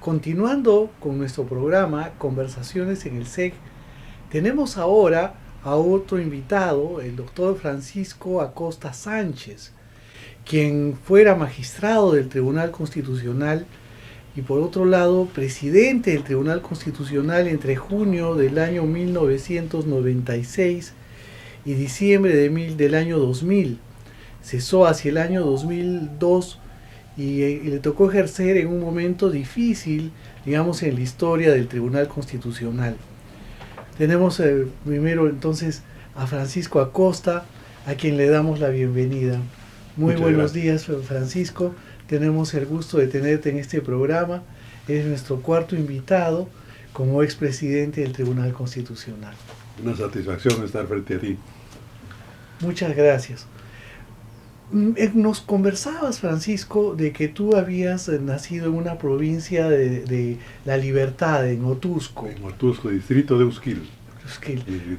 Continuando con nuestro programa Conversaciones en el SEC, tenemos ahora a otro invitado, el doctor Francisco Acosta Sánchez, quien fuera magistrado del Tribunal Constitucional y por otro lado presidente del Tribunal Constitucional entre junio del año 1996 y diciembre del año 2000. Cesó hacia el año 2002 y le tocó ejercer en un momento difícil, digamos, en la historia del Tribunal Constitucional. Tenemos primero entonces a Francisco Acosta, a quien le damos la bienvenida. Muy buenos días, Francisco. Tenemos el gusto de tenerte en este programa. Eres nuestro cuarto invitado como expresidente del Tribunal Constitucional. Una satisfacción estar frente a ti. Muchas gracias. Nos conversabas, Francisco, de que tú habías nacido en una provincia de La Libertad, en Otuzco. En Otuzco, distrito de Usquil.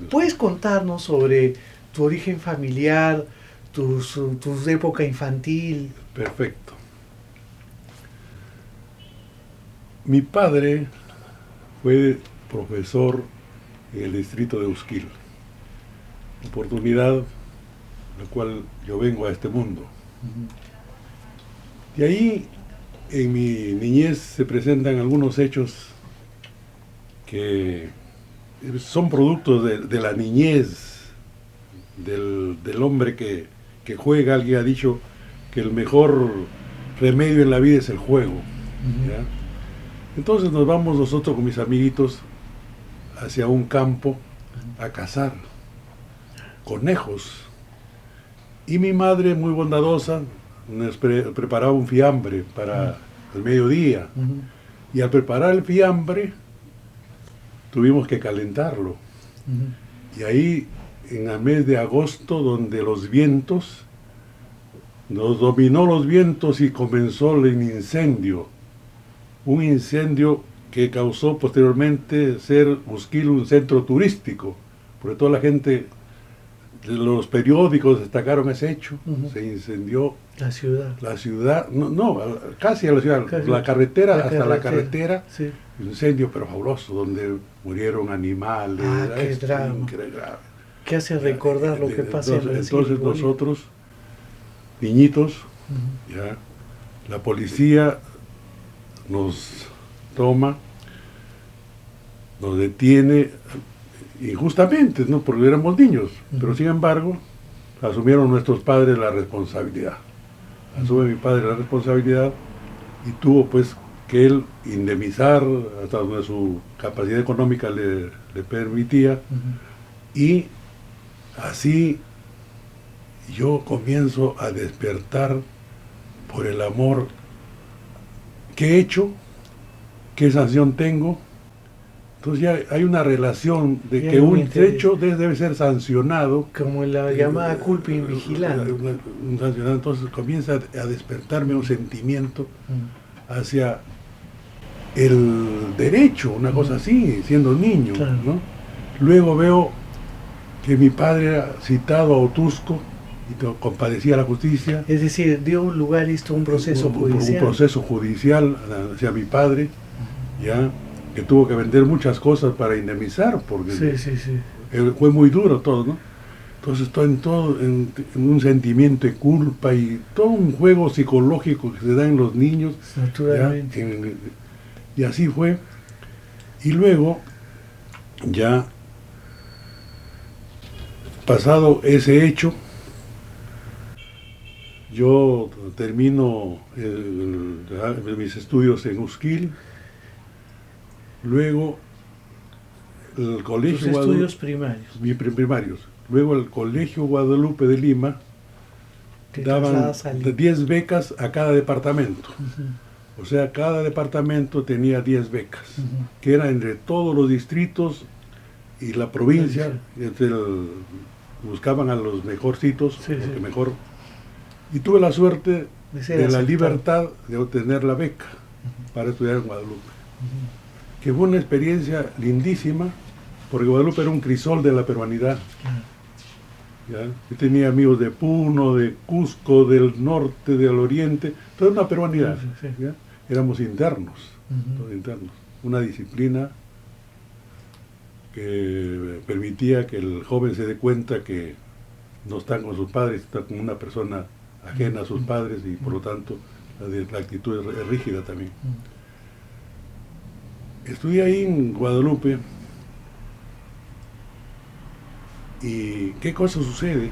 ¿Puedes contarnos sobre tu origen familiar, tu época infantil? Perfecto. Mi padre fue profesor en el distrito de Usquil, oportunidad la cual yo vengo a este mundo. Y ahí, en mi niñez, se presentan algunos hechos que son productos de la niñez del hombre que juega. Alguien ha dicho que el mejor remedio en la vida es el juego. ¿Ya? Entonces nos vamos nosotros con mis amiguitos hacia un campo a cazar conejos. Y mi madre, muy bondadosa, nos preparaba un fiambre para el mediodía. Y al preparar el fiambre, tuvimos que calentarlo. Y ahí, en el mes de agosto, donde los vientos, nos dominó los vientos y comenzó el incendio. Un incendio que causó posteriormente ser Usquil un centro turístico, porque toda la gente... Los periódicos destacaron ese hecho. Se incendió la ciudad. La ciudad, casi a la ciudad, la carretera, hasta la carretera. Sí. Incendio, pero fabuloso, donde murieron animales. Qué drama. ¿Qué hace recordar lo que pasa en Brasil? Entonces nosotros, niñitos, ya, la policía nos toma, nos detiene, injustamente, ¿no? Porque éramos niños, pero sin embargo asumieron nuestros padres la responsabilidad. Asume mi padre la responsabilidad y tuvo pues que él indemnizar hasta donde su capacidad económica le permitía. Y así yo comienzo a despertar por el amor que he hecho, qué sanción tengo. Entonces ya hay una relación de que un hecho debe ser sancionado. Como la llamada culpa invigilante. Entonces comienza a despertarme un sentimiento hacia el derecho, una cosa así, siendo niño. Claro. ¿No? Luego veo que mi padre era citado a Otuzco y compadecía a la justicia. Es decir, dio lugar esto a un proceso judicial. Un proceso judicial hacia mi padre, ya, que tuvo que vender muchas cosas para indemnizar, porque fue muy duro todo, ¿no? Entonces estoy en un sentimiento de culpa y todo un juego psicológico que se da en los niños. Naturalmente. Y así fue. Y luego, ya pasado ese hecho, yo termino mis estudios en Usquil. Luego el colegio estudios primarios. Primarios. Luego el Colegio Guadalupe de Lima daban 10 becas a cada departamento. O sea, cada departamento tenía 10 becas, que eran entre todos los distritos y la provincia. Buscaban a los mejorcitos, mejor. Y tuve la suerte de la libertad de obtener la beca para estudiar en Guadalupe. Que fue una experiencia lindísima, porque Guadalupe era un crisol de la peruanidad. ¿Ya? Yo tenía amigos de Puno, de Cusco, del norte, del oriente, toda una peruanidad. ¿Ya? Éramos internos. los internos. Una disciplina que permitía que el joven se dé cuenta que no están con sus padres, está con una persona ajena a sus padres y por lo tanto la actitud es rígida también. Estudié ahí en Guadalupe y ¿qué cosa sucede?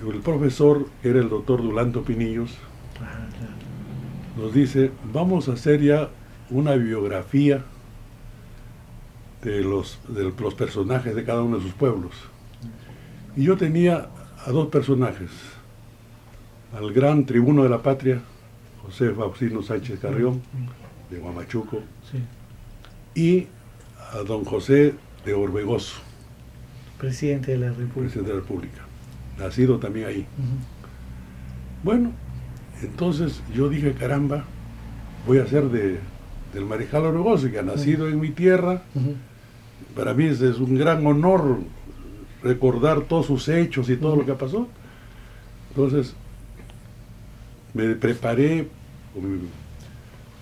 El profesor, que era el doctor Dulanto Pinillos, nos dice, vamos a hacer ya una biografía de los personajes de cada uno de sus pueblos. Y yo tenía a dos personajes, al gran tribuno de la patria, José Faustino Sánchez Carrión, de Huamachuco, y a don José de Orbegoso, presidente de la República, nacido también ahí. Bueno, entonces yo dije, caramba, voy a ser del Marechal Orbegoso, que ha nacido en mi tierra. Para mí es un gran honor recordar todos sus hechos y todo lo que pasó. Entonces me preparé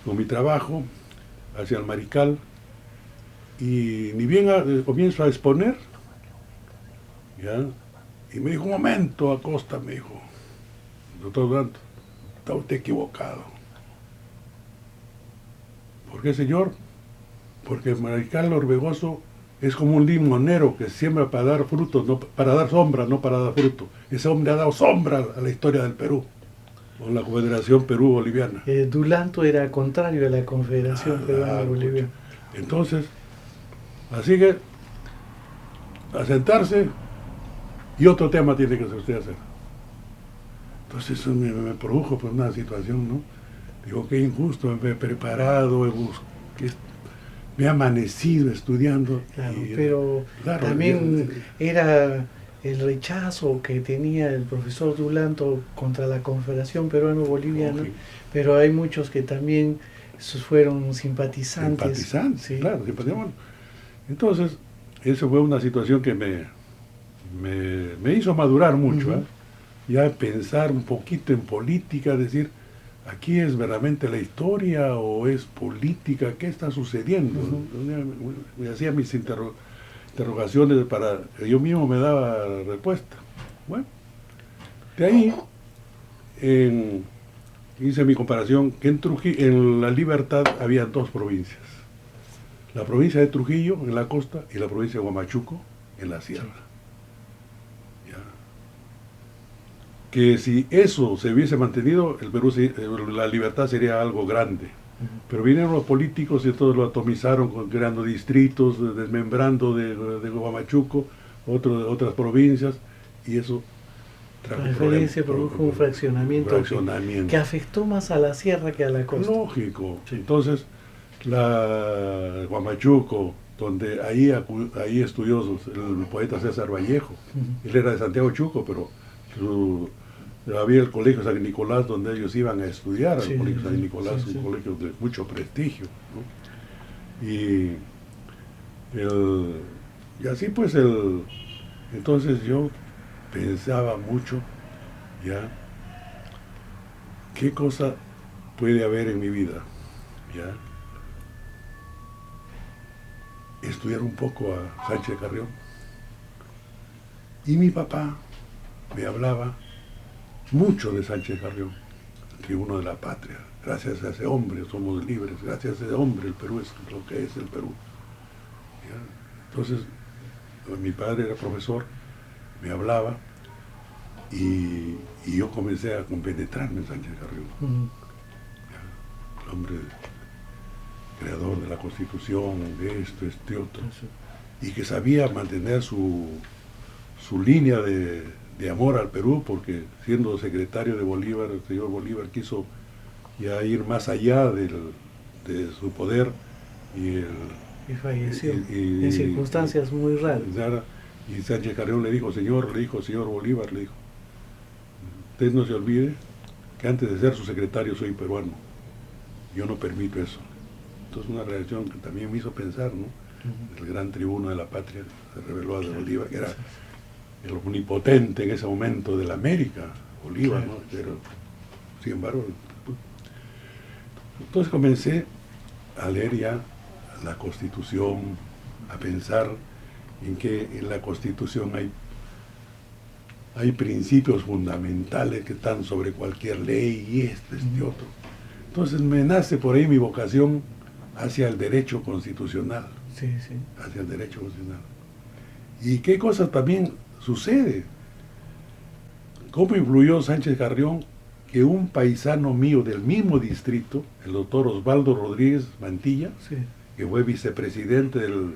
con mi trabajo hacia el Marical y ni bien comienzo a exponer, ¿ya? Y me dijo, un momento, Acosta, me dijo, doctor Duranto, está usted equivocado. ¿Por qué, señor? Porque el Marical Orbegoso es como un limonero que siembra para dar frutos, no para dar sombra, no para dar fruto. Ese hombre ha dado sombra a la historia del Perú, con la Confederación Perú-Boliviana. Dulanto era contrario a la Confederación Peruana-Boliviana. Entonces, así que, a sentarse, y otro tema tiene que usted hacer. Entonces eso me produjo pues, una situación, ¿no? Digo, qué injusto, me he preparado, me he amanecido estudiando. Claro, pero claro, también era el rechazo que tenía el profesor Dulanto contra la Confederación Peruano-Boliviana, pero hay muchos que también fueron simpatizantes. Simpatizantes, sí. Claro, simpatizantes. Entonces, eso fue una situación que me hizo madurar mucho, ya pensar un poquito en política, decir, ¿aquí es verdaderamente la historia o es política? ¿Qué está sucediendo? Me hacía mis interrogaciones para que yo mismo me daba respuesta. Bueno, de ahí hice mi comparación que en La Libertad había dos provincias. La provincia de Trujillo en la costa y la provincia de Huamachuco en la sierra. Que si eso se hubiese mantenido, el Perú, la libertad sería algo grande. Pero vinieron los políticos y todos lo atomizaron, creando distritos, desmembrando de Huamachuco, otras provincias, y eso trajo problemas. Se produjo un fraccionamiento que afectó más a la sierra que a la costa. Lógico. Sí. Entonces, la Huamachuco, donde ahí estudió el poeta César Vallejo, él era de Santiago Chuco, pero había el colegio San Nicolás donde ellos iban a estudiar, el colegio San Nicolás, un colegio de mucho prestigio, ¿no? Y así pues entonces yo pensaba mucho, ya, qué cosa puede haber en mi vida, ya, estudiar un poco a Sánchez Carrión. Y mi papá me hablaba mucho de Sánchez Carrión, el tribuno de la patria. Gracias a ese hombre somos libres, gracias a ese hombre el Perú es lo que es el Perú. ¿Ya? Entonces, mi padre era profesor, me hablaba y yo comencé a compenetrarme en Sánchez Carrión. El hombre creador de la Constitución, de esto, este otro, y que sabía mantener su línea de amor al Perú, porque siendo secretario de Bolívar, el señor Bolívar quiso ya ir más allá de su poder y falleció en circunstancias muy raras. Y Sánchez Carrión le dijo, señor Bolívar, le dijo, usted no se olvide que antes de ser su secretario soy peruano, yo no permito eso. Entonces una reacción que también me hizo pensar, ¿no? El gran tribuno de la patria se reveló a Bolívar, que era el omnipotente en ese momento de la América, Bolívar, ¿no? Pero, sin embargo, Entonces comencé a leer ya la Constitución, a pensar en que en la Constitución hay principios fundamentales que están sobre cualquier ley y este otro. Entonces me nace por ahí mi vocación hacia el derecho constitucional. Sí, sí. Hacia el derecho constitucional. ¿Y qué cosa también sucede? ¿Cómo influyó Sánchez Carrión que un paisano mío del mismo distrito, el doctor Osvaldo Rodríguez Mantilla, Sí, que fue vicepresidente del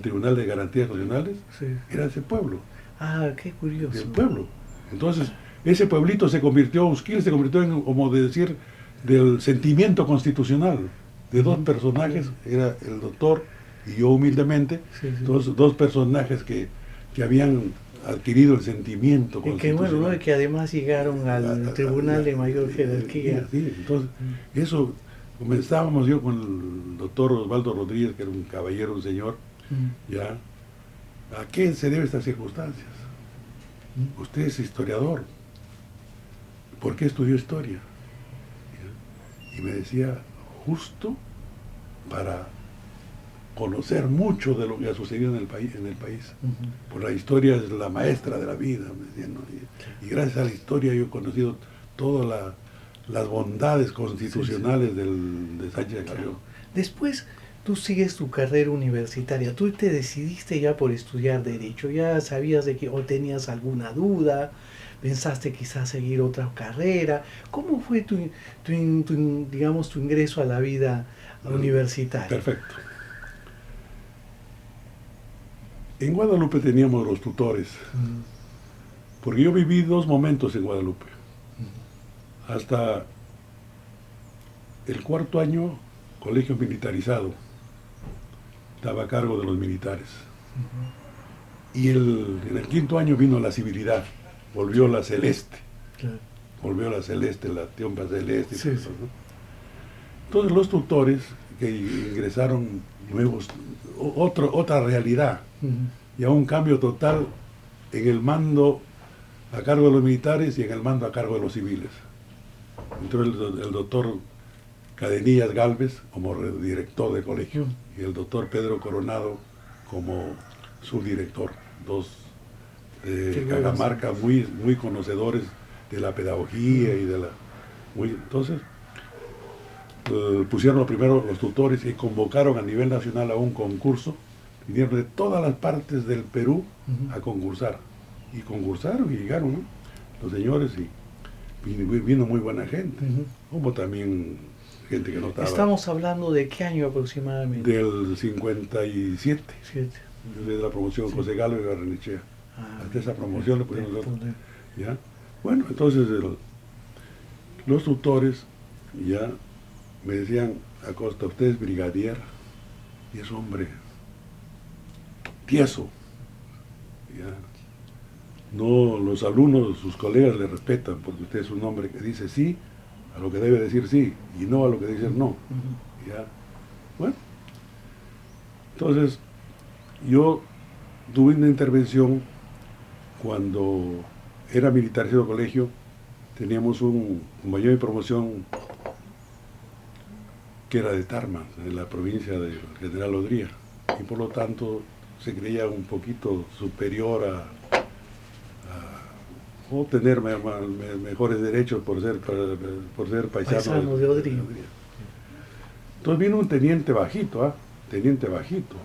Tribunal de Garantías Constitucionales, sí. era de ese pueblo, Ah, qué curioso. del pueblo? Entonces, ese pueblito se convirtió, Usquil se convirtió en, como de decir, del sentimiento constitucional, de dos personajes, era el doctor y yo humildemente, Sí, sí. dos personajes que habían adquirido el sentimiento Y que constitucional. bueno, ¿no? Y que además llegaron al tribunal de mayor jerarquía. Sí, entonces, eso, comenzábamos yo con el doctor Osvaldo Rodríguez, que era un caballero, un señor, ya. ¿A qué se deben estas circunstancias? Usted es historiador. ¿Por qué estudió historia? ¿Ya? Y me decía, justo para conocer mucho de lo que ha sucedido en el país. Por la historia es la maestra de la vida, me decían, ¿no? Y gracias a la historia yo he conocido todas las bondades constitucionales de Sánchez Carrión. Después tú sigues tu carrera universitaria, tú te decidiste ya por estudiar Derecho, ya sabías de que o tenías alguna duda, pensaste quizás seguir otra carrera. ¿Cómo fue digamos, tu ingreso a la vida universitaria? Perfecto. En Guadalupe teníamos los tutores, porque yo viví 2 momentos en Guadalupe. Hasta el 4º año, colegio militarizado, estaba a cargo de los militares. Y en el 5º año vino la civilidad, volvió la celeste. Claro. Volvió la celeste, la tiompa celeste. Sí, y todo, sí. ¿no? Entonces los tutores que ingresaron nuevos, otra realidad, ya un cambio total en el mando a cargo de los militares y en el mando a cargo de los civiles. Entró el doctor Cadenillas Galvez como director de colegio y el doctor Pedro Coronado como subdirector, dos de Cajamarca muy conocedores de la pedagogía y de la... entonces, pusieron primero los tutores y convocaron a nivel nacional a un concurso, vinieron de todas las partes del Perú a concursar, y concursaron y llegaron, ¿no? Los señores, y vino muy buena gente, como también gente que no estaba. Estamos hablando de qué año aproximadamente. Del 57, Siete. yo soy de la promoción José Galo y Barrenechea. Hasta esa promoción le pusimos nosotros. ¿Ya? Bueno, entonces los tutores ya me decían, Acosta, usted es brigadier y es hombre tieso. ¿Ya? No, los alumnos, sus colegas le respetan porque usted es un hombre que dice sí a lo que debe decir sí y no a lo que debe decir no. ¿Ya? Bueno, entonces yo tuve una intervención cuando era militarizado el colegio. Teníamos un compañero de promoción que era de Tarma, de la provincia del General Odría, y por lo tanto se creía un poquito superior a o tener mejores derechos por ser paisano de Odría. Entonces vino un teniente bajito, teniente bajito,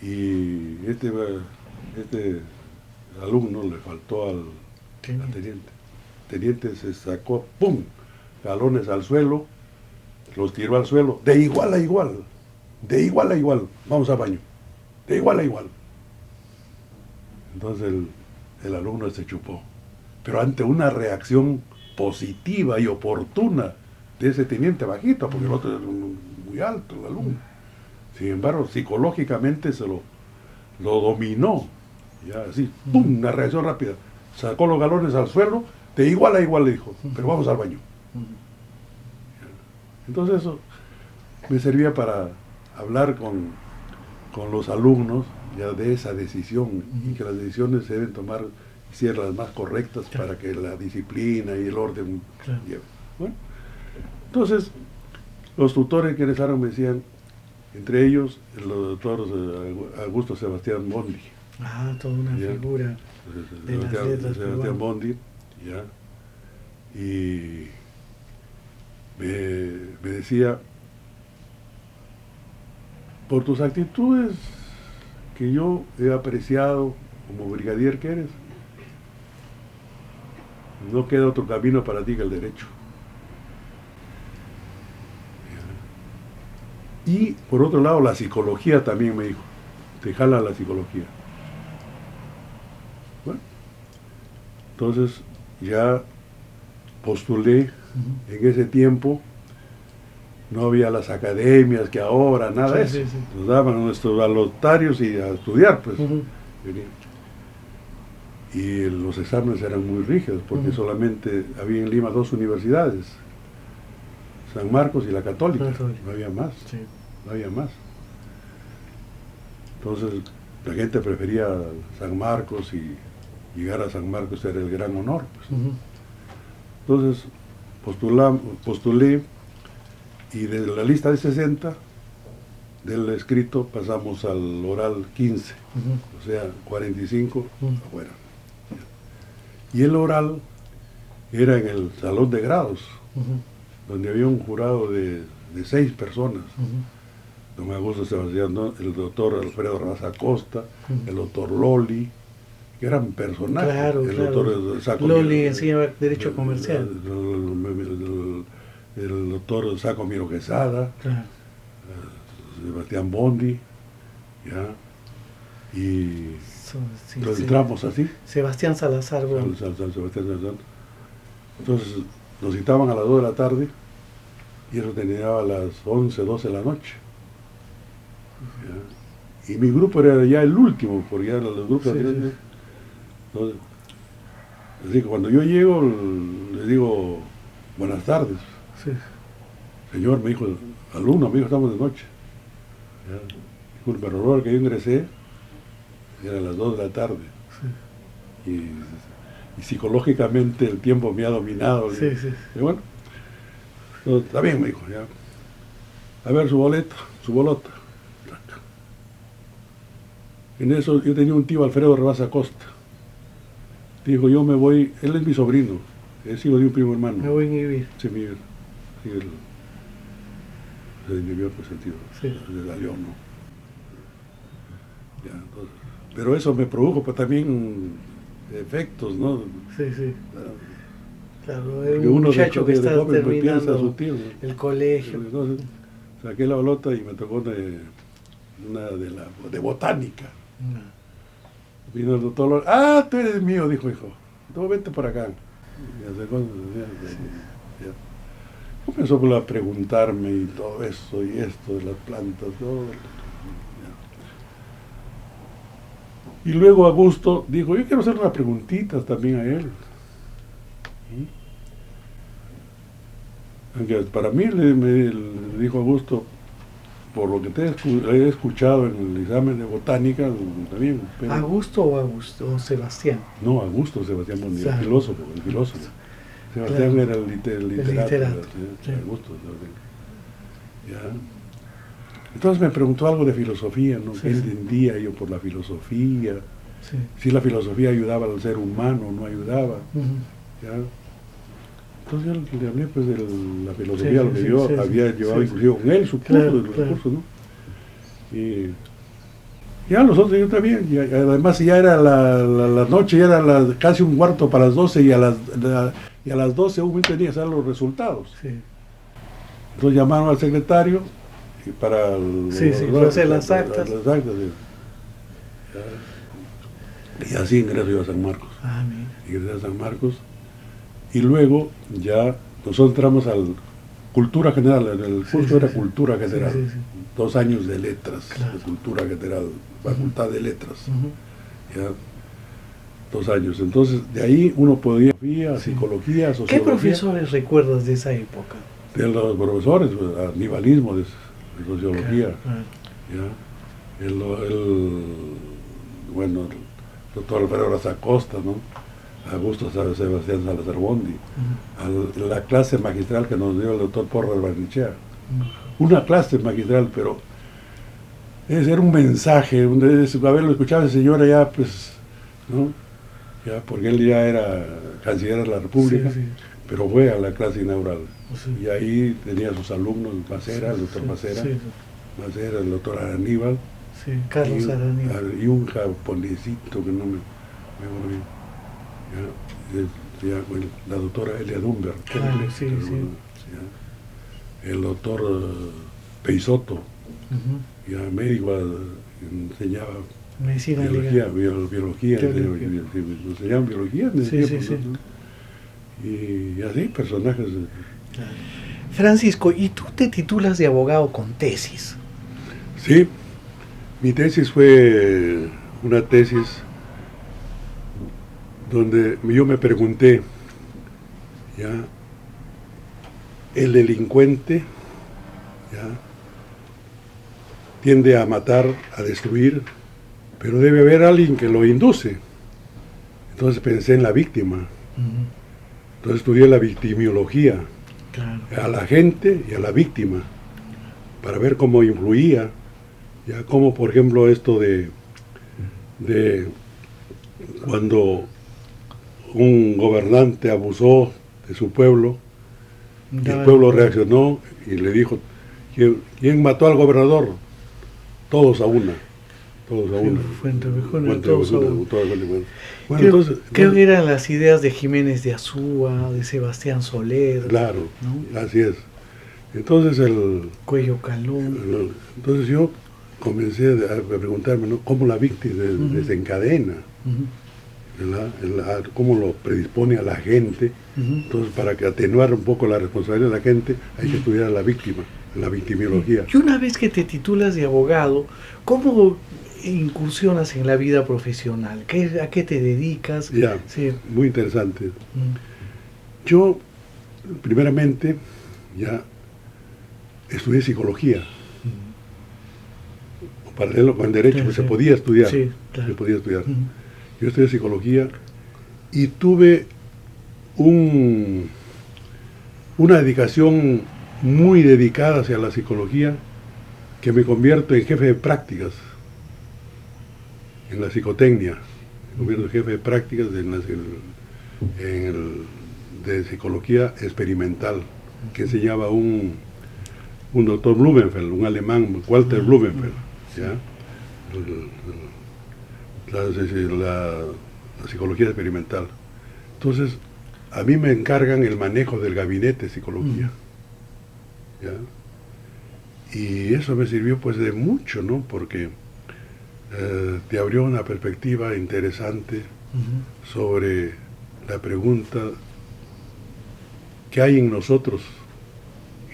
y este alumno le faltó al teniente. El teniente se sacó, ¡pum!, galones al suelo, los tiró al suelo, de igual a igual, vamos al baño, de igual a igual. Entonces el alumno se chupó, pero ante una reacción positiva y oportuna de ese teniente bajito, porque el otro es muy alto, el alumno. Sin embargo, psicológicamente se lo dominó, ya así, ¡pum!, una reacción rápida, sacó los galones al suelo, de igual a igual le dijo, pero vamos al baño. Entonces eso me servía para hablar con los alumnos ya de esa decisión, y que las decisiones se deben tomar, ser las más correctas para que la disciplina y el orden lleven. Bueno, Entonces, los tutores que regresaron me decían, entre ellos, el doctor Augusto Sebastián Bondi. Ah, toda una Ya. figura de las letras Sebastián peruanas. Bondi, ya. Y me decía, por tus actitudes que yo he apreciado como brigadier que eres, no queda otro camino para ti que el derecho. Y por otro lado, la psicología también me dijo, te jala la psicología. Bueno, entonces ya postulé. En ese tiempo no había las academias que ahora, nada de eso. Sí, sí, sí. Nos daban nuestros voluntarios y a estudiar, pues. Y los exámenes eran muy rígidos, porque solamente había en Lima 2 universidades, San Marcos y la Católica, no había más, Sí. no había más. Entonces la gente prefería San Marcos y llegar a San Marcos era el gran honor, pues. Entonces postulé y de la lista de 60 del escrito pasamos al oral 15, o sea, 45 afuera. Y el oral era en el salón de grados, donde había un jurado de 6 personas. Don Augusto Sebastián, el doctor Alfredo Raza Costa, el doctor Loli, que eran personajes. Claro, el claro. doctor Saco Loli enseñaba Derecho Comercial. El doctor Saco Miro Quesada, Claro. Sebastián Bondi, ¿ya? Y Sí, entonces sí. entramos así. Sebastián Salazar. Bueno. Sebastián Salazar. Entonces nos citaban a las 2 de la tarde y eso terminaba a las 11, 12 de la noche. ¿Ya? Y mi grupo era ya el último, porque ya los grupos... Sí, sí. Entonces, así que cuando yo llego, le digo, buenas tardes. Sí. Señor, me dijo, alumno, me dijo, estamos de noche. ¿Ya? Disculpe, pero luego que yo ingresé, eran las 2 de la tarde. Sí. Y psicológicamente el tiempo me ha dominado. Sí, sí. Y bueno, entonces, está bien, me dijo, ya. A ver su boleta, su bolota. En eso yo tenía un tío, Alfredo Rebasa Costa. Dijo, yo me voy, él es mi sobrino, es hijo de un primo hermano. Me voy a inhibir. Sí, Miguel. Sí, se inhibió, pues, el tío. Sí. Le salió, ¿no? Ya, entonces, pero eso me produjo pues, también efectos, ¿no? Sí, sí. Claro, Porque era un uno muchacho que está joven, pues, piensa a su terminando tío, ¿no? el colegio. Entonces, saqué la bolota y me tocó una de botánica. Vino el doctor Lora, ah, tú eres mío, dijo, hijo, tú vente por acá. Y ya. Comenzó a preguntarme y todo eso y esto de las plantas, todo. Ya. Y luego Augusto dijo, yo quiero hacer unas preguntitas también a él. Aunque para mí le dijo Augusto, por lo que he escuchado en el examen de botánica, también. Pero, ¿Augusto o Sebastián? no, Augusto Sebastián Bondi, Claro. el filósofo. Sebastián Claro. era el literato. literato, sí. Augusto, ya. Entonces me preguntó algo de filosofía, ¿no? Sí, ¿Qué sí. entendía yo por la filosofía? Sí. Si la filosofía ayudaba al ser humano o no ayudaba. ¿Ya? Entonces yo le hablé pues de la filosofía, Sí, lo que sí, yo sí, había sí, llevado sí, inclusive con él, su curso, claro, los claro. cursos, ¿no? Y ya los otros yo también, y además ya era la noche, ya era casi un cuarto para las 12 y a las 12 aún tenía que saber los resultados. Sí. Entonces llamaron al secretario y para hacer las actas. Las actas, y así ingreso yo a San Marcos. Ah, mira. Ingresé a San Marcos y luego ya nosotros entramos al Cultura General, el curso era Cultura General, Sí, sí, sí. 2 años de letras, Claro. de Cultura General, Facultad de Letras, ya, 2 años. Entonces de ahí uno podía psicología, sociología. ¿Qué profesores recuerdas de esa época? De los profesores, pues, animalismo de sociología, Claro. ya, bueno, el doctor Alfredo Raza Costa, ¿no? Augusto Sebastián Salazar Bondi, a la clase magistral que nos dio el doctor Porras Barnechea. Una clase magistral, pero era un mensaje, haberlo escuchado el señor allá, pues, ¿no? Ya, porque él ya era canciller de la República, sí, sí. Pero fue a la clase inaugural. Sí. Y ahí tenía sus alumnos, Macera, el doctor Macera, sí, sí. Macera, el doctor Aníbal, sí, Carlos Aníbal. Y un japonesito que no me olvido. Bueno, la doctora Elia Dunber, claro, sí, sí. El doctor Peisoto, ya médico, enseñaba medicina biología, enseñaban biología en ese tiempo, sí. Y así, personajes. Claro. Francisco, ¿y tú te titulas de abogado con tesis? Sí, mi tesis fue una tesis donde yo me pregunté, ya, el delincuente, ya, tiende a matar, a destruir, pero debe haber alguien que lo induce. Entonces pensé en la víctima. Entonces estudié la victimiología, claro, a la gente y a la víctima, para ver cómo influía, ya, como por ejemplo esto de cuando un gobernante abusó de su pueblo, y el pueblo reaccionó y le dijo, ¿quién mató al gobernador? Todos a una. Todos a una. Todos a una. Bueno, creo que eran las ideas de Jiménez de Azúa, de Sebastián Soler. Claro, ¿no? Así es. Entonces Cuello Calón. Entonces yo comencé a preguntarme, ¿no?, cómo la víctima desencadena, cómo lo predispone a la gente. Entonces, para que atenuar un poco la responsabilidad de la gente, hay que estudiar a la víctima, la victimiología. Y una vez que te titulas de abogado, ¿cómo incursionas en la vida profesional? ¿A qué te dedicas? Ya, sí. Muy interesante. Yo, primeramente, ya estudié psicología. Paralelo con el derecho, pues se podía estudiar. Sí, claro. Se podía estudiar. Yo estudié psicología y tuve una dedicación muy dedicada hacia la psicología, que me convierto en jefe de prácticas en la psicotecnia. Me convierto en jefe de prácticas de psicología experimental, que enseñaba un doctor Blumenfeld, un alemán, Walter Blumenfeld, ¿ya? La psicología experimental. Entonces, a mí me encargan el manejo del gabinete de psicología. ¿Ya? Y eso me sirvió pues de mucho, ¿no? Porque te abrió una perspectiva interesante sobre la pregunta ¿qué hay en nosotros?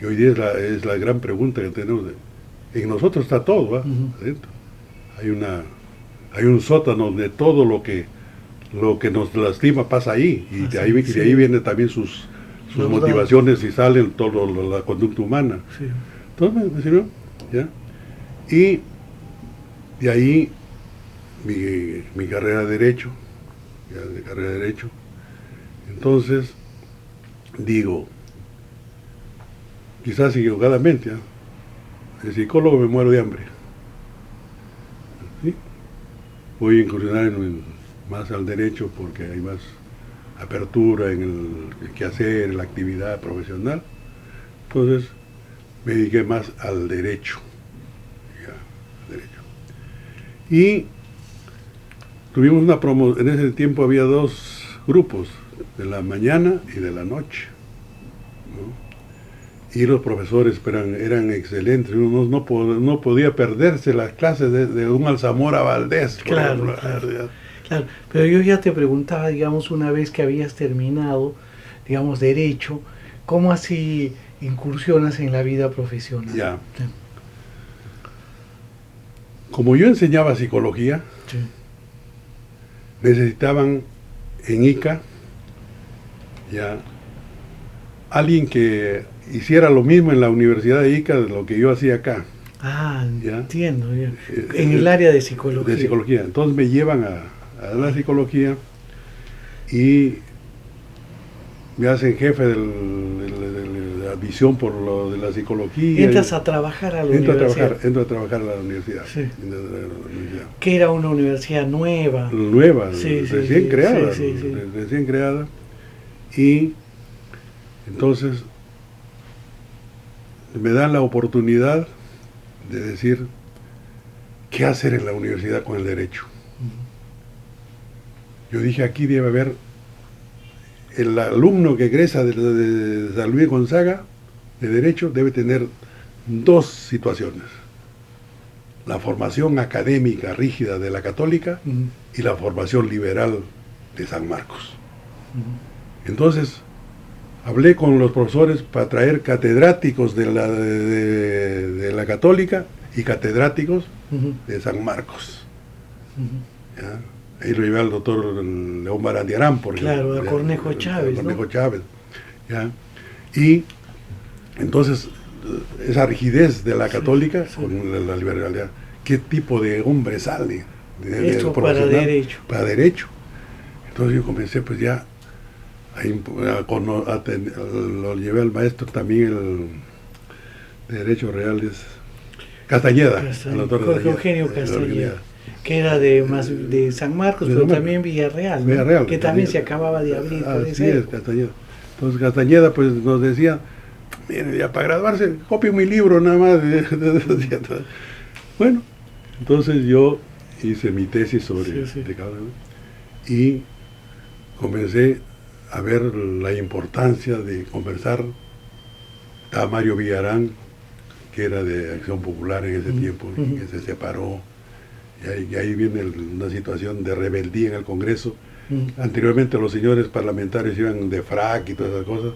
Y hoy día es la gran pregunta que tenemos. En nosotros está todo, ¿va? Adentro. Hay un sótano de todo lo que nos lastima pasa ahí, y de ahí vienen también sus motivaciones y salen toda la conducta humana. Sí. Entonces me sirvió, ¿ya? Y de ahí mi carrera de Derecho, Entonces, digo, quizás equivocadamente, ¿eh? El psicólogo me muero de hambre. ¿Sí? Voy a incursionar más al derecho porque hay más apertura en el quehacer, en la actividad profesional. Entonces me dediqué más al derecho. Y tuvimos una promoción. En ese tiempo había dos grupos, de la mañana y de la noche, ¿no? Y los profesores eran excelentes. Uno no podía perderse las clases de un Alzamora Valdés. Claro. Pero yo ya te preguntaba, digamos, una vez que habías terminado, digamos, Derecho, ¿cómo así incursionas en la vida profesional? Ya. Sí. Como yo enseñaba psicología, sí, necesitaban en Ica ya alguien que hiciera lo mismo en la Universidad de Ica de lo que yo hacía acá. ¿Ya? Entiendo. Ya. En el área de psicología. De psicología. Entonces me llevan a la psicología y me hacen jefe de la admisión por lo de la psicología. Entras a trabajar a la universidad. Entro a trabajar a la universidad. Sí. Que era una universidad nueva. Nueva, Sí, recién creada. Sí. Recién creada. Y entonces me dan la oportunidad de decir qué hacer en la universidad con el derecho. Yo dije, aquí debe haber el alumno que egresa de San Luis Gonzaga de derecho debe tener dos situaciones: la formación académica rígida de la Católica y la formación liberal de San Marcos. Entonces hablé con los profesores para traer catedráticos de la Católica y catedráticos de San Marcos. ¿Ya? Ahí lo llevé al doctor León Barandiarán, por ejemplo. Claro, a Cornejo Chávez, Cornejo Chávez. ¿Ya? Y entonces, esa rigidez de la Católica con la liberalidad. ¿Qué tipo de hombre sale? Esto para derecho. Para derecho. Entonces yo comencé pues ya lo llevé al maestro también de Derecho Reales, Castañeda, al doctor Jorge Eugenio Castañeda, que era de San Marcos, pero también Villarreal, ¿no? Villarreal, que también se acababa de abrir. Así es, Castañeda. Entonces Castañeda pues nos decía, miren, ya para graduarse, copio mi libro nada más. Bueno, entonces yo hice mi tesis sobre y comencé a ver la importancia de conversar. Estaba Mario Villarán, que era de Acción Popular en ese tiempo, y que se separó, y ahí viene una situación de rebeldía en el Congreso. Anteriormente los señores parlamentarios iban de frac y todas esas cosas.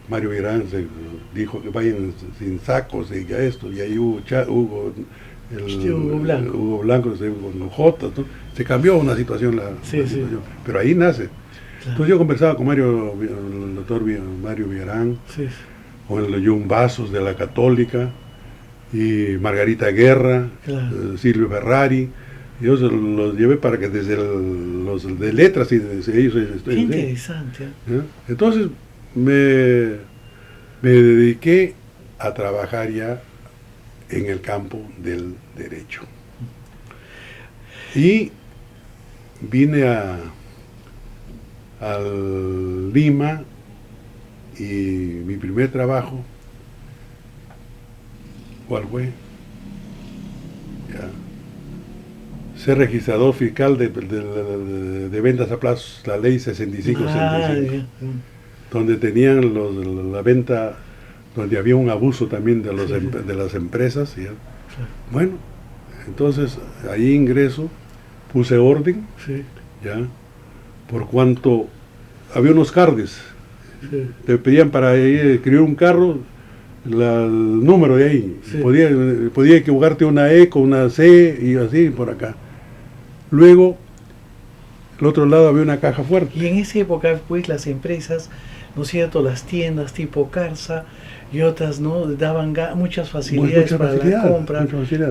Mario Villarán se dijo que vayan sin sacos y ya esto, y ahí Hugo Blanco con J, ¿no? Se cambió una situación, situación, pero ahí nace. Claro. Entonces yo conversaba con el doctor Mario Villarán, con el Jun Vasos de la Católica, y Margarita Guerra, Silvio Ferrari. Yo los llevé para que desde los de letras y ellos. Qué interesante. Entonces me dediqué a trabajar ya en el campo del derecho. Y vine a Lima, y mi primer trabajo, ¿cuál fue? Ser registrador fiscal de ventas a plazos, la ley 65-65, donde tenían la venta, donde había un abuso también de las empresas. ¿Ya? Bueno, entonces ahí ingreso, puse orden, ¿ya? Por cuanto había unos cardes, te pedían para escribir un carro, el número de ahí, podía equivocarte una E con una C y así por acá. Luego, al otro lado había una caja fuerte. Y en esa época, pues, las empresas, ¿no es cierto?, las tiendas tipo Carsa y otras, ¿no?, daban muchas facilidades la compra,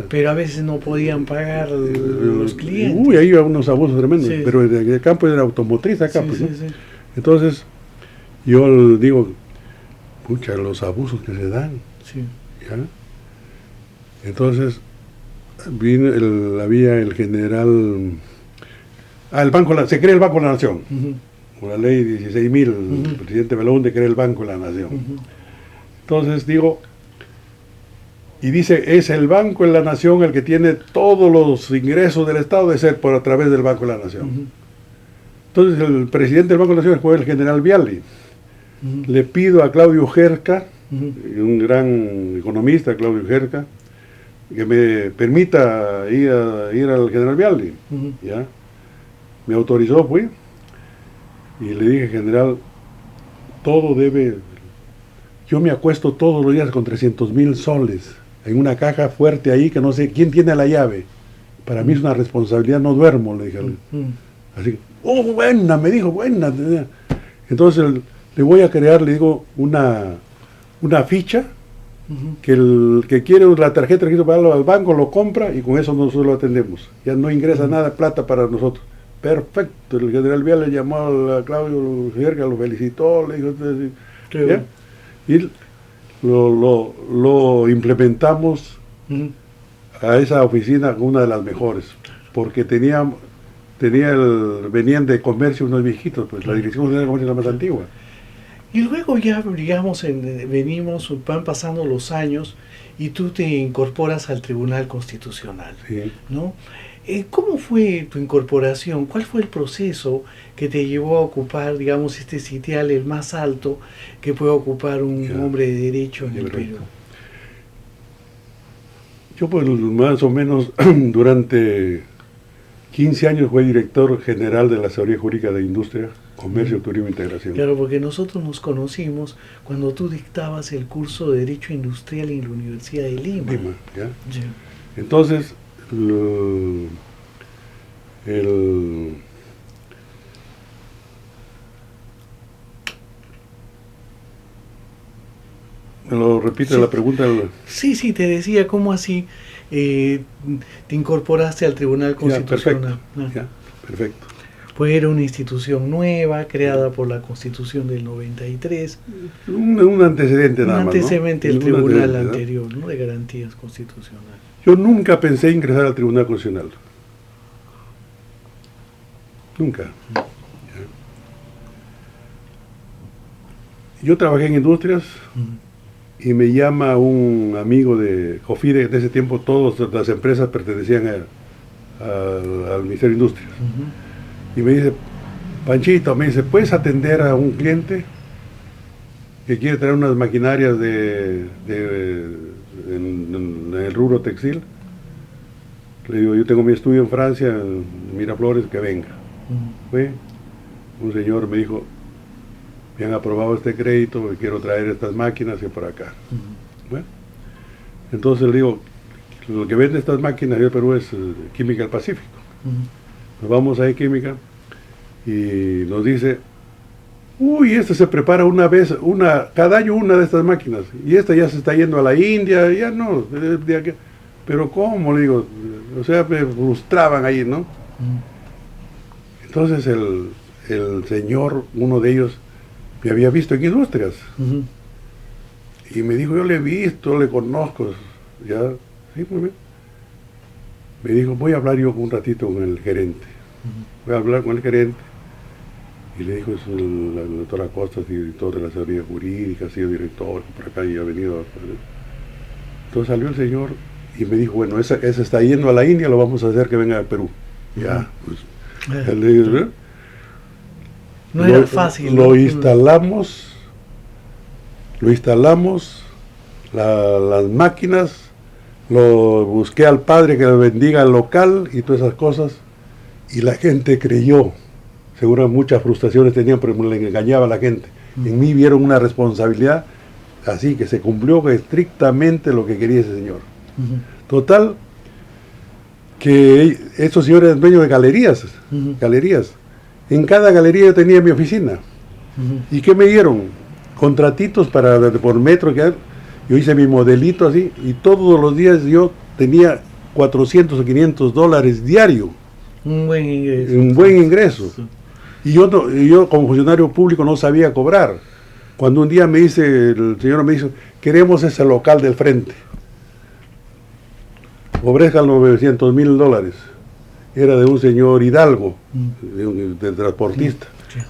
pero a veces no podían pagar los clientes. Uy, ahí iba unos abusos tremendos, pero el campo era automotriz acá, pues, ¿no? Entonces, yo digo, pucha, los abusos que se dan. ¿Ya? Entonces, había el general, se crea el Banco de la Nación, con la ley 16.000, el presidente Belaúnde crea el Banco de la Nación. Entonces digo, y dice, es el Banco de la Nación el que tiene todos los ingresos del Estado de ser a través del Banco de la Nación. Entonces el presidente del Banco de la Nación fue el general Vialli. Le pido a Claudio Jerca, un gran economista, Claudio Jerca, que me permita ir al general Vialli. ¿Ya? Me autorizó, fui, y le dije, general, yo me acuesto todos los días con 300,000 soles en una caja fuerte ahí que no sé quién tiene la llave. Para mí es una responsabilidad, no duermo, le dije. Así, buena, me dijo, buena. Entonces le voy a crear, le digo, una ficha, que el que quiere la tarjeta de registro para darlo al banco lo compra y con eso nosotros lo atendemos. Ya no ingresa nada de plata para nosotros. perfecto. El general Vial le llamó a Claudio Cerca, lo felicitó, le dijo, ¿ya? Y lo implementamos a esa oficina, una de las mejores, porque venían de comercio unos viejitos, pues la Dirección General de Comercio es la más antigua. Y luego ya, digamos, van pasando los años y tú te incorporas al Tribunal Constitucional, Sí. ¿no? ¿Cómo fue tu incorporación? ¿Cuál fue el proceso que te llevó a ocupar, digamos, este sitial, el más alto que puede ocupar un hombre de derecho en el Perú? Yo pues más o menos durante 15 años fui director general de la Asesoría Jurídica de Industria, Comercio, Turismo e Integración. Claro, porque nosotros nos conocimos cuando tú dictabas el curso de Derecho Industrial en la Universidad de Lima. ¿Ya? Sí. Entonces, ¿me lo repite la pregunta? Sí, te decía, ¿cómo así te incorporaste al Tribunal Constitucional? Ya, perfecto. Pues era una institución nueva, creada por la Constitución del 93. Un antecedente nada más, Un antecedente del tribunal antecedente, anterior, ¿no? De garantías constitucionales. Yo nunca pensé ingresar al Tribunal Constitucional. Nunca. ¿Ya? Yo trabajé en industrias y me llama un amigo de COFIDE. De ese tiempo todas las empresas pertenecían al Ministerio de Industrias. Y me dice, Panchito, ¿puedes atender a un cliente que quiere traer unas maquinarias en el rubro textil? Le digo, yo tengo mi estudio en Francia, en Miraflores, que venga. Fue un señor, me dijo, me han aprobado este crédito, quiero traer estas máquinas y por acá. Bueno, entonces le digo, lo que vende estas máquinas en el Perú es Química del Pacífico. Nos vamos a Química y nos dice, uy, se prepara cada año una de estas máquinas, y esta ya se está yendo a la India, ya no, pero ¿cómo? Le digo, o sea, me frustraban ahí, ¿no? Entonces el señor, uno de ellos, me había visto en industrias, y me dijo, yo le he visto, le conozco, ya, sí, muy bien. Me dijo, voy a hablar yo un ratito con el gerente. Voy a hablar con el gerente. Y le dijo, es la doctora Acosta, director de la asesoría jurídica, ha sido director, por acá y ha venido. Entonces salió el señor y me dice, bueno, ese está yendo a la India, lo vamos a hacer que venga al Perú. Ya, pues. No era fácil. Lo instalamos, las máquinas, lo busqué al padre que bendiga el local y todas esas cosas, y la gente creyó. Seguro muchas frustraciones tenían, pero le engañaba a la gente. En mí vieron una responsabilidad, así que se cumplió estrictamente lo que quería ese señor. Total, que estos señores eran dueños de galerías, galerías. En cada galería yo tenía mi oficina. ¿Y qué me dieron? Contratitos por metro, que yo hice mi modelito así, y todos los días yo tenía $400 o $500 diario. Un buen ingreso. Un buen ingreso. Y yo como funcionario público no sabía cobrar. Cuando un día el señor me dice, queremos ese local del frente, ofrezcan $900,000. Era de un señor Hidalgo, de transportista.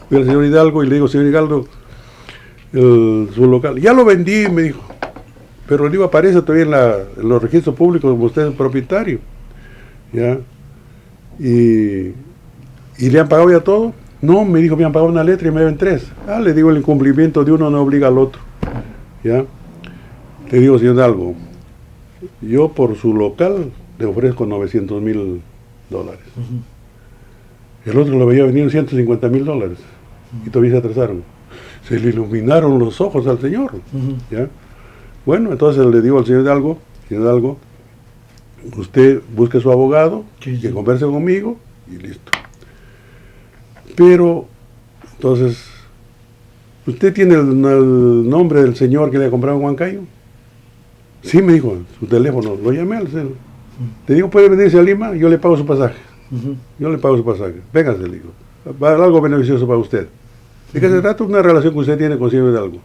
Fui al señor Hidalgo y le digo, señor Hidalgo, su local, ya lo vendí, me dijo, pero le digo, aparece todavía en los registros públicos como usted es propietario. ¿Ya? Y le han pagado ya todo. No, me dijo, me han pagado una letra y me deben 3. Le digo, el incumplimiento de uno no obliga al otro. ¿Ya? Le digo, señor Hidalgo, yo por su local le ofrezco $900,000. El otro lo veía venir $150,000 y todavía se atrasaron. Se le iluminaron los ojos al señor. ¿Ya? Bueno, entonces le digo al señor Hidalgo, usted busque su abogado, que converse conmigo y listo. Pero, entonces, ¿usted tiene el nombre del señor que le ha comprado en Huancayo? Sí, me dijo, su teléfono. Lo llamé al celular. Le digo, ¿puede venirse a Lima? Yo le pago su pasaje. Yo le pago su pasaje. Véngase, le digo. Va a dar algo beneficioso para usted. ¿De qué se trata? Una relación que usted tiene con señor Hidalgo.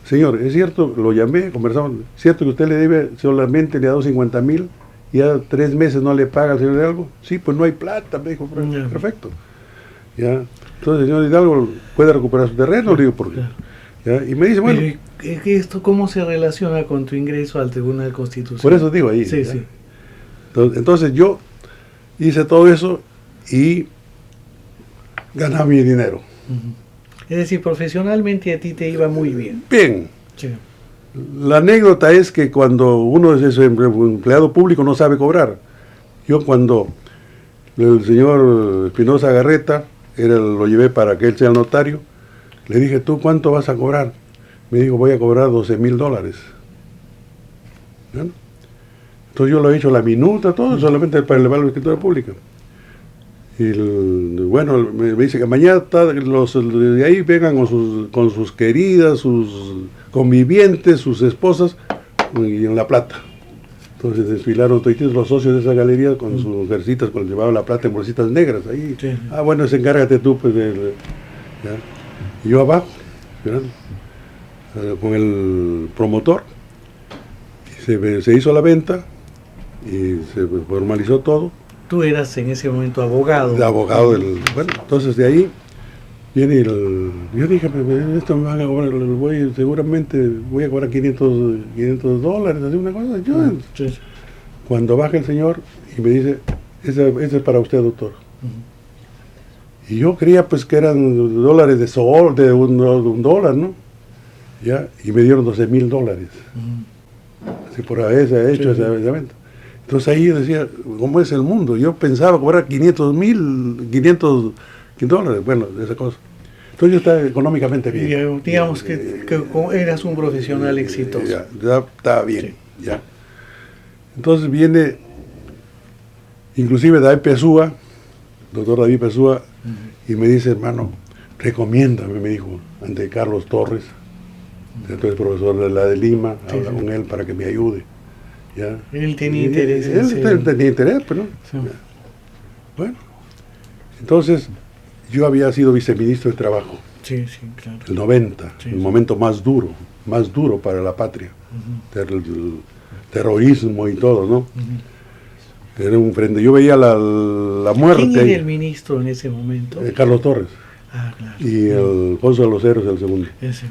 Señor, es cierto, lo llamé, conversamos. ¿Es cierto que usted le debe, solamente le ha dado 50,000 y ya 3 meses no le paga al señor Hidalgo? Sí, pues no hay plata, me dijo. Perfecto. Ya. Entonces el señor Hidalgo puede recuperar su terreno, le digo, ¿por qué? ¿Ya? Y me dice, bueno. Pero, ¿esto cómo se relaciona con tu ingreso al Tribunal Constitucional? Por eso digo ahí. Sí, sí. Entonces yo hice todo eso y ganaba mi dinero. Es decir, profesionalmente a ti te iba muy bien. Bien. Sí. La anécdota es que cuando uno es empleado público no sabe cobrar. Yo cuando el señor Espinosa Garreta lo llevé para que él sea el notario, le dije, ¿tú cuánto vas a cobrar? Me dijo, voy a cobrar $12,000. ¿Bien? Entonces yo lo he hecho la minuta, todo, solamente para elevar la escritura pública. Y bueno, me dice que mañana los de ahí vengan con sus queridas, sus convivientes, sus esposas, y en La Plata. Entonces desfilaron todos los socios de esa galería con sus mujercitas, cuando llevaban la plata en bolsitas negras. Ahí. Sí. Ah, bueno, encárgate tú, pues, ¿ya? Y yo abajo, esperando, con el promotor. Se hizo la venta y se formalizó todo. Tú eras en ese momento abogado. De abogado bueno, entonces de ahí viene yo dije, esto me van a cobrar, seguramente voy a cobrar $500, así una cosa. Sí. Cuando baja el señor y me dice, ese es para usted, doctor. Y yo creía pues que eran dólares de sol, de un dólar, ¿no? Ya, y me dieron $12,000. Así por haberse hecho esa venta. Entonces ahí decía, ¿cómo es el mundo? Yo pensaba cobrar $500,000, $500, bueno, esa cosa. Entonces yo estaba económicamente bien. Y, digamos que eras un profesional exitoso. Ya estaba bien, sí. Ya. Entonces viene, inclusive David Pesúa, doctor David Pesúa, y me dice, hermano, recomiéndame, me dijo, ante Carlos Torres, entonces profesor de la de Lima, habla con él para que me ayude. ¿Ya? Él tenía interés. Él tenía interés, pero no. Sí. Bueno, entonces yo había sido viceministro de Trabajo. Sí, sí, claro. El 90, sí, el momento más duro para la patria. El terrorismo y todo, ¿no? Era un frente. Yo veía la muerte. ¿Quién era el ministro en ese momento? Carlos Torres. Ah, claro. Y el Alfonso de los Heros, el segundo.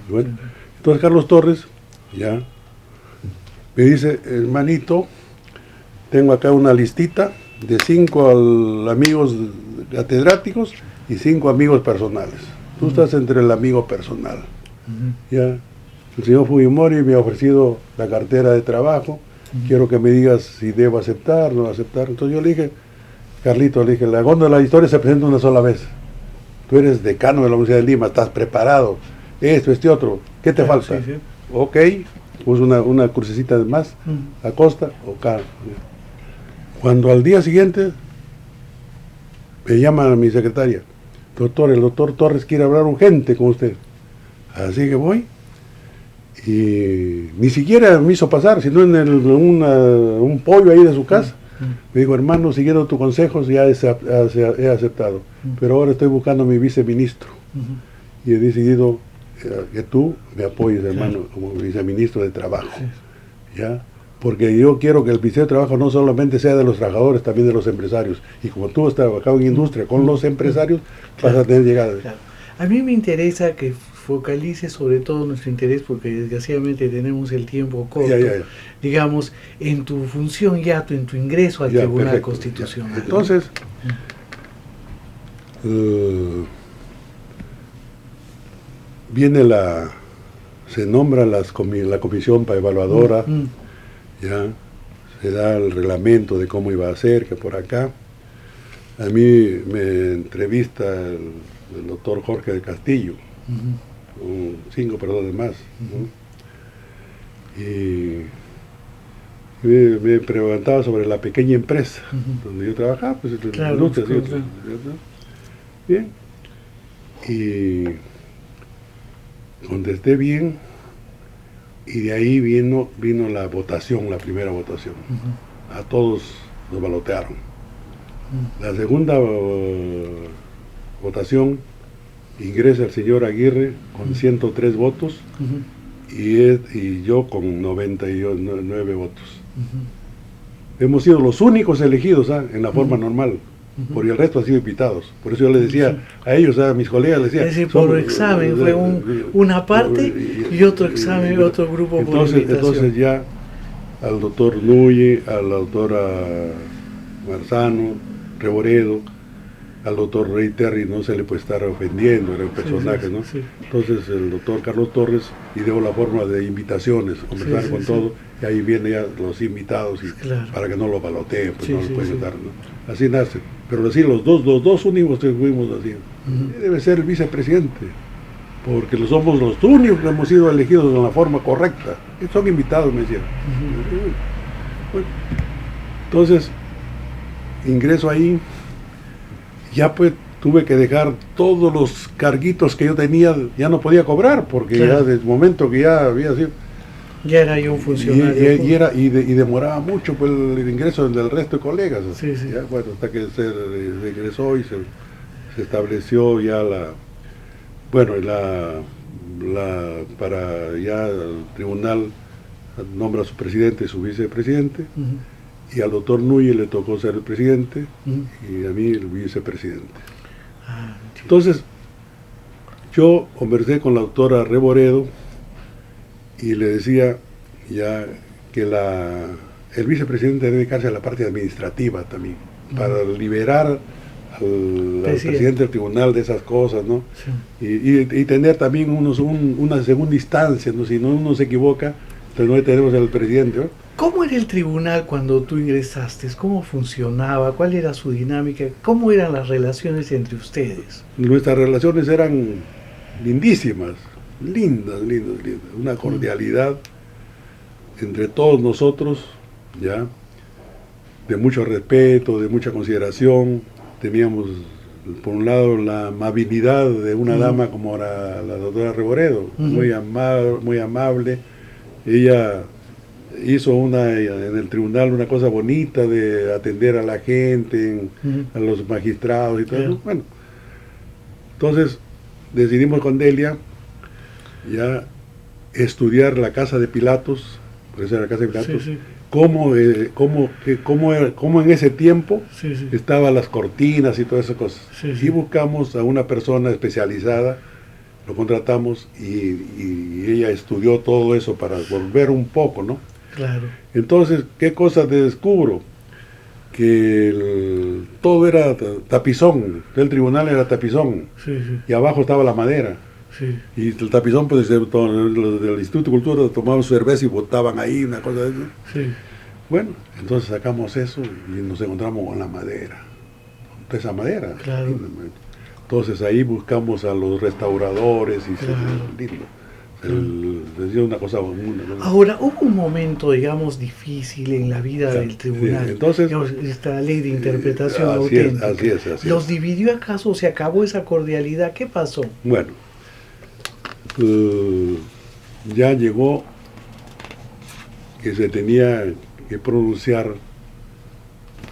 Bueno, sí. Entonces Carlos Torres, ya. Me dice, hermanito, tengo acá una listita de 5 amigos catedráticos y 5 amigos personales. Tú estás entre el amigo personal. Ya. El señor Fujimori me ha ofrecido la cartera de trabajo. Quiero que me digas si debo aceptar o no aceptar. Entonces yo le dije, Carlito, le dije, la góndola de la historia se presenta una sola vez. Tú eres decano de la Universidad de Lima, estás preparado. Esto, otro. ¿Qué te falta? Sí. Ok. Puso una crucecita más, Acosta o K. Cuando al día siguiente me llama a mi secretaria, doctor, el doctor Torres quiere hablar urgente con usted. Así que voy, y ni siquiera me hizo pasar, sino en un pollo ahí de su casa. Me dijo, hermano, siguiendo tus consejos ya he aceptado, pero ahora estoy buscando a mi viceministro y he decidido que tú me apoyes, hermano, como viceministro de Trabajo, ¿ya? Porque yo quiero que el viceministro de Trabajo no solamente sea de los trabajadores, también de los empresarios. Y como tú has trabajado en industria con los empresarios, vas a tener llegada. Claro. A mí me interesa que focalice sobre todo nuestro interés, porque desgraciadamente tenemos el tiempo corto, digamos, en tu función en tu ingreso al Tribunal Constitucional. Entonces, se nombra la comisión para evaluadora, ya se da el reglamento de cómo iba a ser, que por acá. A mí me entrevista el doctor Jorge del Castillo, 5 personas más, ¿no? Y me preguntaba sobre la pequeña empresa donde yo trabajaba, pues en industria, bien, y contesté bien, y de ahí vino la votación, la primera votación. A todos nos balotearon. La segunda votación ingresa el señor Aguirre con 103 votos y yo con 99 votos. Hemos sido los únicos elegidos en la forma normal, porque el resto ha sido invitados. Por eso yo les decía a ellos, a mis colegas, les decía... Es decir, por examen fue una parte y otro examen, otro grupo por invitación. Entonces ya al doctor Núñez, a la doctora Marzano, Reboredo, al doctor Rey Terry no se le puede estar ofendiendo, era un personaje, ¿no? Sí. Entonces el doctor Carlos Torres ideó la forma de invitaciones, conversar con todo, y ahí vienen ya los invitados y para que no lo baloteen, pues no lo pueden dar, ¿no? Así nace. Pero así los dos únicos que fuimos así. Debe ser el vicepresidente, porque somos los únicos que hemos sido elegidos de la forma correcta. Son invitados, me decían. Bueno, entonces, ingreso ahí. Ya pues tuve que dejar todos los carguitos que yo tenía, ya no podía cobrar, porque ya desde el momento que ya había sido... Ya era yo un funcionario. Y demoraba mucho pues, el ingreso del resto de colegas. Ya, bueno, hasta que se regresó y se estableció ya para ya el tribunal nombra a su presidente y su vicepresidente. Y al doctor Núñez le tocó ser el presidente y a mí el vicepresidente. Entonces, yo conversé con la doctora Reboredo y le decía ya que el vicepresidente debe dedicarse a la parte administrativa también, para liberar al presidente del tribunal de esas cosas, ¿no? Y tener también una segunda instancia, ¿no? Si no uno se equivoca, entonces no tenemos al presidente, ¿no? ¿Cómo era el tribunal cuando tú ingresaste? ¿Cómo funcionaba? ¿Cuál era su dinámica? ¿Cómo eran las relaciones entre ustedes? Nuestras relaciones eran lindísimas, lindas. Una cordialidad entre todos nosotros, ya, de mucho respeto, de mucha consideración. Teníamos, por un lado, la amabilidad de una dama como era la doctora Reboredo, muy amable. Ella hizo en el tribunal una cosa bonita de atender a la gente, a los magistrados y todo eso. Bueno, entonces decidimos con Delia ya estudiar la casa de Pilatos, por eso era la casa de Pilatos, cómo en ese tiempo estaban las cortinas y todas esas cosas. Y buscamos a una persona especializada, lo contratamos y ella estudió todo eso para volver un poco, ¿no? Claro. Entonces, ¿qué cosa te descubro? Que todo era tapizón, el tribunal era tapizón, y abajo estaba la madera. Y el tapizón, pues, los del Instituto de Cultura tomaban cerveza y botaban ahí, una cosa de eso. Bueno, entonces sacamos eso y nos encontramos con la madera, con esa madera. Claro. Entonces ahí buscamos a los restauradores y les dio una cosa muy... Ahora, hubo un momento, digamos, difícil en la vida del tribunal. Entonces, digamos, esta ley de interpretación auténtica. Así es. ¿Los dividió acaso? ¿Se acabó esa cordialidad? ¿Qué pasó? Bueno, ya llegó que se tenía que pronunciar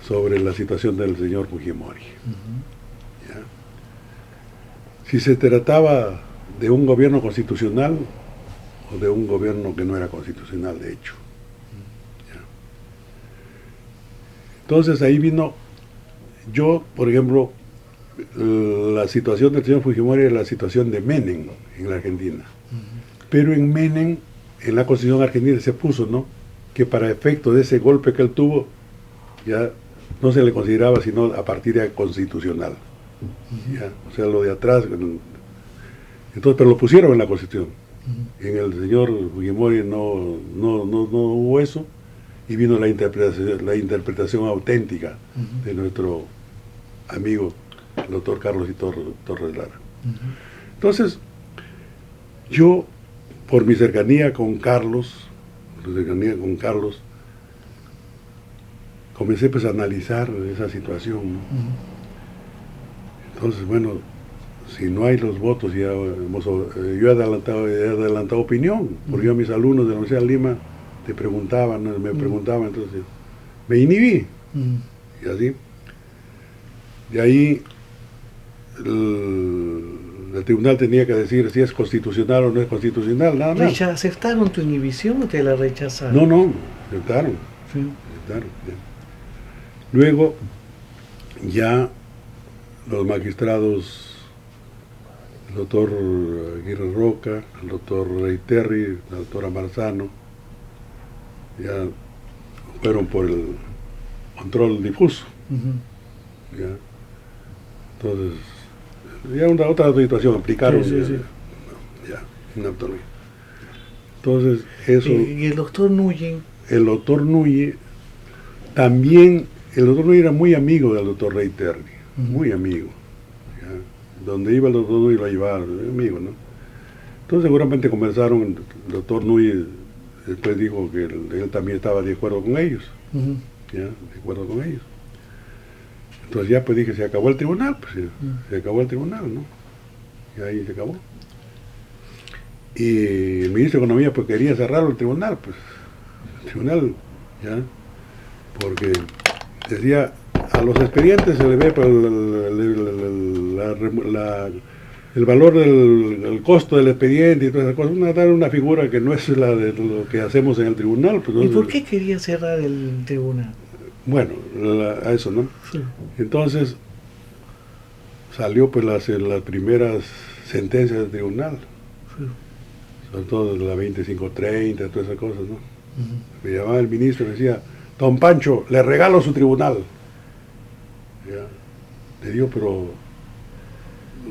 sobre la situación del señor Fujimori. Si se trataba de un gobierno constitucional o de un gobierno que no era constitucional, de hecho. Entonces ahí vino, por ejemplo, la situación del señor Fujimori era la situación de Menem en la Argentina. Pero en Menem, en la Constitución argentina se puso, ¿no?, que para efecto de ese golpe que él tuvo, ya no se le consideraba sino a partir de constitucional. ¿Ya? O sea, lo de atrás. Entonces, pero lo pusieron en la Constitución. En el señor Fujimori no hubo eso, y vino la interpretación auténtica de nuestro amigo, el doctor Carlos Torres Lara. Entonces, yo, por mi cercanía con Carlos, comencé pues a analizar esa situación, ¿no? Entonces, bueno, si no hay los votos, yo he adelantado opinión, porque yo a mis alumnos de la Universidad de Lima me preguntaban, entonces me inhibí, y así. Y ahí el tribunal tenía que decir si es constitucional o no es constitucional, nada más. ¿Aceptaron tu inhibición o te la rechazaron? No, aceptaron. Sí. Aceptaron, ya. Luego, ya los magistrados, el doctor Aguirre Roca, el doctor Rey Terry, la doctora Marzano, ya fueron por el control difuso. ¿Ya? Entonces, ya otra situación, aplicaron Sí. ya, una autonomía. Entonces, eso... ¿Y el doctor Nuyen? El doctor Núñez también, el doctor Núñez era muy amigo del doctor Rey Terry, muy amigo. ¿Ya? Donde iba el doctor Núñez lo llevaba, amigo, ¿no? Entonces seguramente conversaron, el doctor Núñez después dijo que él también estaba de acuerdo con ellos, ¿ya? De acuerdo con ellos. Entonces ya pues dije, se acabó el tribunal, pues se acabó el tribunal, ¿no? Y ahí se acabó. Y el ministro de Economía pues quería cerrar el tribunal, pues. El tribunal, ¿ya? Porque decía, a los expedientes se le ve pues, el valor del costo del expediente y todas esas cosas, una figura que no es la de lo que hacemos en el tribunal. Pues, ¿Y por qué quería cerrar el tribunal? Bueno, a eso, ¿no? Sí. Entonces, salió pues las primeras sentencias del tribunal, Sí. sobre todo la 2530, todas esas cosas, ¿no? Me llamaba el ministro y me decía, don Pancho, le regalo su tribunal. Ya. Le digo, pero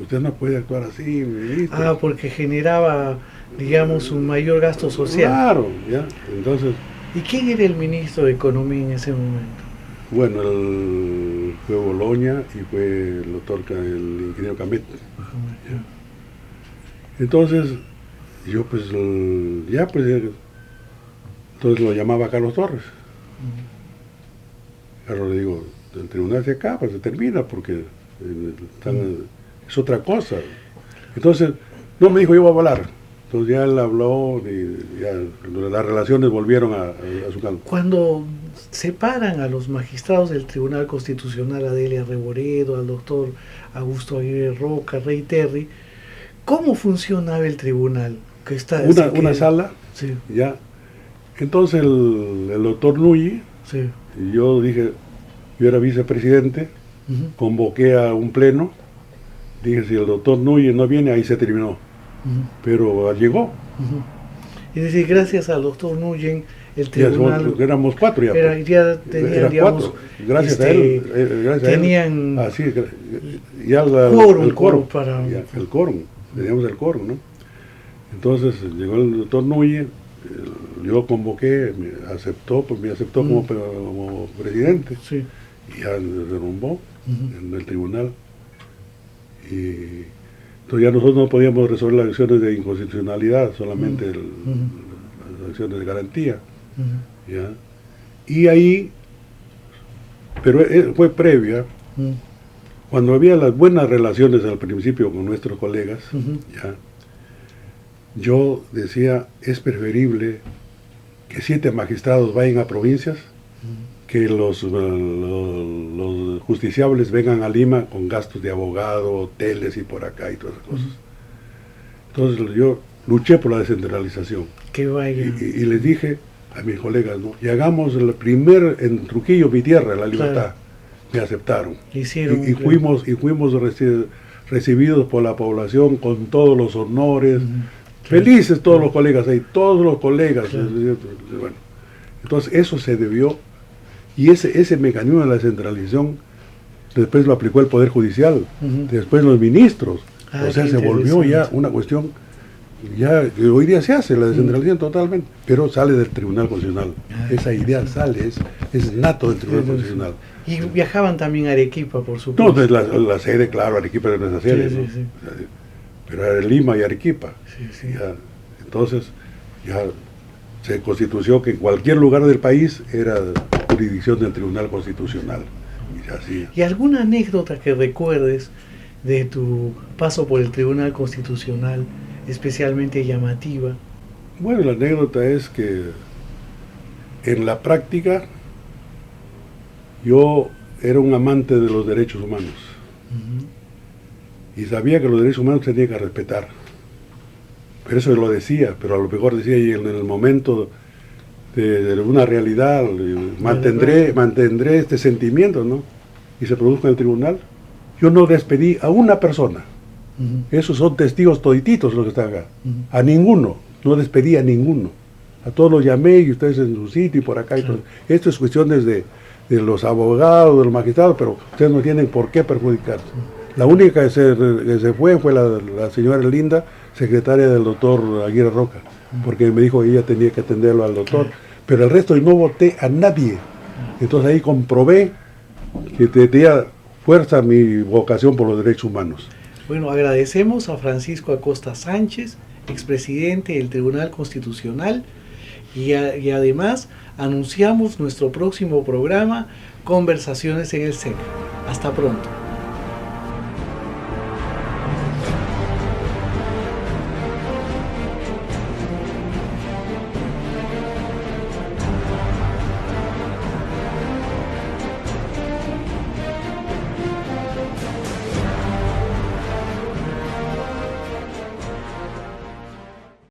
usted no puede actuar así, ministro. Porque generaba, digamos, un mayor gasto social. Claro, ya. Entonces, ¿y quién era el ministro de Economía en ese momento? bueno, fue Boloña y fue el doctor, el ingeniero Camet. Ya. Entonces, yo pues, ya pues, entonces lo llamaba Carlos Torres. Carlos le digo, el tribunal se acaba, se termina, porque es otra cosa. Entonces, no me dijo, yo voy a hablar. Entonces ya él habló y ya las relaciones volvieron a su calma. Cuando separan a los magistrados del Tribunal Constitucional, a Delia Reboredo, al doctor Augusto Aguirre Roca, Rey Terry, ¿cómo funcionaba el tribunal? Que está, una sala, sí. Ya. Entonces el doctor Núñez, Sí. y yo dije, yo era vicepresidente, convoqué a un pleno, dije, si el doctor Núñez no viene, ahí se terminó. Pero llegó. Es decir, gracias al doctor Nuyen, el tribunal... Éramos cuatro ya. Ya tenían, digamos, gracias a él. tenían así, ya el quórum. El quórum, teníamos el quórum, ¿no? Entonces llegó el doctor Núñez, yo convoqué, me aceptó como presidente, sí. Y ya se derrumbó en el tribunal. Y entonces ya nosotros no podíamos resolver las acciones de inconstitucionalidad, solamente las acciones de garantía. ¿Ya? Y ahí, pero fue previa, cuando había las buenas relaciones al principio con nuestros colegas, ¿ya? Yo decía, es preferible que 7 magistrados vayan a provincias, que los justiciables vengan a Lima con gastos de abogado, hoteles y por acá y todas esas cosas. Entonces yo luché por la descentralización. Que vaya. Y les dije a mis colegas, ¿no? Y hagamos el primer en Trujillo, mi tierra, La Libertad. Claro. Me aceptaron. Hicieron, y fuimos recibidos por la población con todos los honores. Felices todos los colegas ahí, todos los colegas. Claro. Bueno, entonces eso se debió. Y ese mecanismo de la descentralización después lo aplicó el Poder Judicial, después los ministros. O sea, se volvió ya una cuestión, ya que hoy día se hace la descentralización totalmente, pero sale del Tribunal Constitucional. Esa idea sale, es nato del Tribunal Constitucional. Y viajaban también a Arequipa, por supuesto. No, la sede, claro, Arequipa era nuestra sede, ¿no? Sí. Pero era Lima y Arequipa. Sí. Ya, entonces, ya se constituyó que en cualquier lugar del país era jurisdicción del Tribunal Constitucional. Y así. ¿Y alguna anécdota que recuerdes de tu paso por el Tribunal Constitucional especialmente llamativa? Bueno, la anécdota es que en la práctica yo era un amante de los derechos humanos. Y sabía que los derechos humanos se tenían que respetar. Pero eso lo decía, pero a lo mejor decía, y en el momento de una realidad, mantendré este sentimiento, ¿no? Y se produjo en el tribunal. Yo no despedí a una persona. Esos son testigos todititos los que están acá. A ninguno, no despedí a ninguno. A todos los llamé y ustedes en su sitio y por acá. Y todo. Esto es cuestión de los abogados, de los magistrados, pero ustedes no tienen por qué perjudicarse. La única que se fue la señora Linda, secretaria del doctor Aguirre Roca, porque me dijo que ella tenía que atenderlo al doctor, pero el resto no voté a nadie. Entonces ahí comprobé que tenía fuerza mi vocación por los derechos humanos. Bueno, agradecemos a Francisco Acosta Sánchez, expresidente del Tribunal Constitucional, y además anunciamos nuestro próximo programa, Conversaciones en el SEC. Hasta pronto.